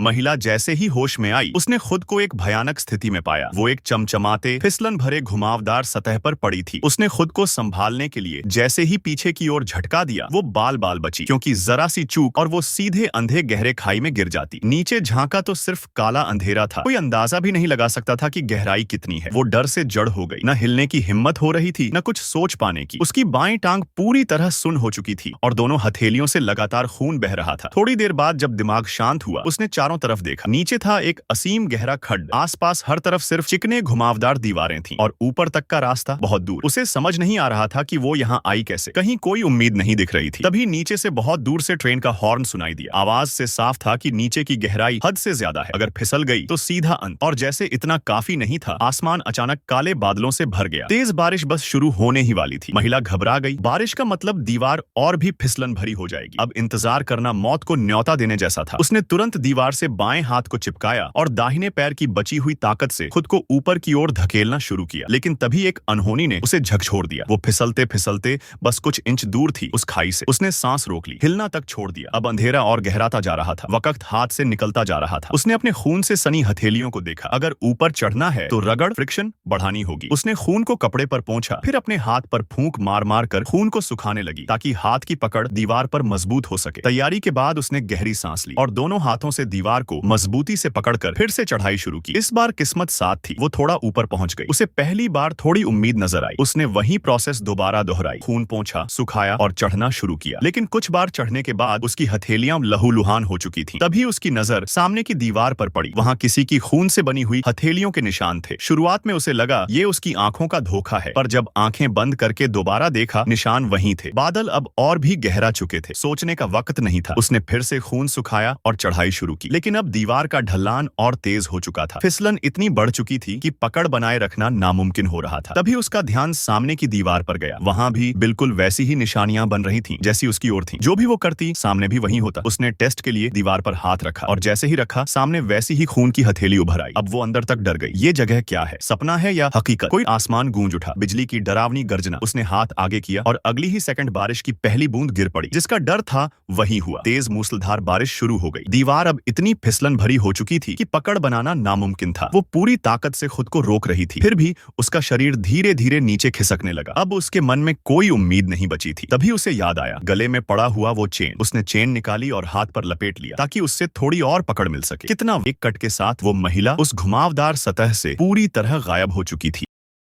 महिला जैसे ही होश में आई, उसने खुद को एक भयानक स्थिति में पाया। वो एक चमचमाते फिसलन भरे घुमावदार सतह पर पड़ी थी। उसने खुद को संभालने के लिए जैसे ही पीछे की ओर झटका दिया, वो बाल बाल बची, क्योंकि जरा सी चूक और वो सीधे अंधे गहरे खाई में गिर जाती। नीचे झांका तो सिर्फ काला अंधेरा था। कोई अंदाजा भी नहीं लगा सकता था कि गहराई कितनी है। वो डर से जड़ हो गई। न हिलने की हिम्मत हो रही थी, न कुछ सोच पाने की। उसकी बाईं टांग पूरी तरह सुन्न हो चुकी थी और दोनों हथेलियों से लगातार खून बह रहा था। थोड़ी देर बाद जब दिमाग शांत हुआ, उसने चारों तरफ देखा। नीचे था एक असीम गहरा खड्ड। आसपास हर तरफ सिर्फ चिकने घुमावदार दीवारें थीं और ऊपर तक का रास्ता बहुत दूर। उसे समझ नहीं आ रहा था कि वो यहाँ आई कैसे। कहीं कोई उम्मीद नहीं दिख रही थी। तभी नीचे से बहुत दूर से ट्रेन का हॉर्न सुनाई दिया। आवाज से साफ था कि नीचे की गहराई हद से ज्यादा है। अगर फिसल गई तो सीधा अंत। और जैसे इतना काफी नहीं था, आसमान अचानक काले बादलों से भर गया। तेज बारिश बस शुरू होने ही वाली थी। महिला घबरा गई। बारिश का मतलब दीवार और भी फिसलन भरी हो जाएगी। अब इंतजार करना मौत को न्योता देने जैसा था। उसने तुरंत दीवार से बाएं हाथ को चिपकाया और दाहिने पैर की बची हुई ताकत से खुद को ऊपर की ओर धकेलना शुरू किया। लेकिन तभी एक अनहोनी ने उसे झकझोर दिया। वो फिसलते फिसलते बस कुछ इंच दूर थी उस खाई से। उसने सांस रोक ली, हिलना तक छोड़ दिया। अब अंधेरा और गहराता जा रहा था। वक्त हाथ से निकलता जा रहा था। उसने अपने खून से सनी हथेलियों को देखा। अगर ऊपर चढ़ना है तो रगड़, फ्रिक्शन बढ़ानी होगी। उसने खून को कपड़े पर पोंछा, फिर अपने हाथ पर फूंक मार मार कर खून को सुखाने लगी, ताकि हाथ की पकड़ दीवार पर मजबूत हो सके। तैयारी के बाद उसने गहरी सांस ली और दोनों हाथों से दीवार को मजबूती से पकड़कर फिर से चढ़ाई शुरू की। इस बार किस्मत साथ थी। वो थोड़ा ऊपर पहुंच गई। उसे पहली बार थोड़ी उम्मीद नजर आई। उसने वही प्रोसेस दोबारा दोहराई। खून पोंछा, सुखाया और चढ़ना शुरू किया। लेकिन कुछ बार चढ़ने के बाद उसकी हथेलियां लहूलुहान हो चुकी थीं। तभी उसकी नजर सामने की दीवार पर पड़ी। वहां किसी की खून से बनी हुई हथेलियों के निशान थे। शुरुआत में उसे लगा ये उसकी आंखों का धोखा है, पर जब आंखें बंद करके दोबारा देखा, निशान वहीं थे। बादल अब और भी गहरा चुके थे। सोचने का वक्त नहीं था। उसने फिर से खून सुखाया और चढ़ाई शुरू की। लेकिन अब दीवार का ढलान और तेज हो चुका था। फिसलन इतनी बढ़ चुकी थी कि पकड़ बनाए रखना नामुमकिन हो रहा था। तभी उसका ध्यान सामने की दीवार पर गया। वहां भी बिल्कुल वैसी ही निशानियां बन रही थीं जैसी उसकी ओर थीं। जो भी वो करती, सामने भी वही होता। उसने टेस्ट के लिए दीवार पर हाथ रखा और जैसे ही रखा, सामने वैसी ही खून की हथेली उभर आई। अब वो अंदर तक डर गई। ये जगह क्या है? सपना है या हकीकत? कोई आसमान गूंज उठा, बिजली की डरावनी गर्जना। उसने हाथ आगे किया और अगली ही सेकंड बारिश की पहली बूंद गिर पड़ी। जिसका डर था वही हुआ। तेज मूसलाधार बारिश शुरू हो गई। दीवार अब इतनी फिसलन भरी हो चुकी थी कि पकड़ बनाना नामुमकिन था। वो पूरी ताकत से खुद को रोक रही थी, फिर भी उसका शरीर धीरे धीरे नीचे खिसकने लगा। अब उसके मन में कोई उम्मीद नहीं बची थी। तभी उसे याद आया, गले में पड़ा हुआ वो चेन। उसने चेन निकाली और हाथ पर लपेट लिया, ताकि उससे थोड़ी और पकड़ मिल सके। कितना एक कट के साथ वो महिला उस घुमावदार सतह से पूरी तरह गायब हो चुकी थी।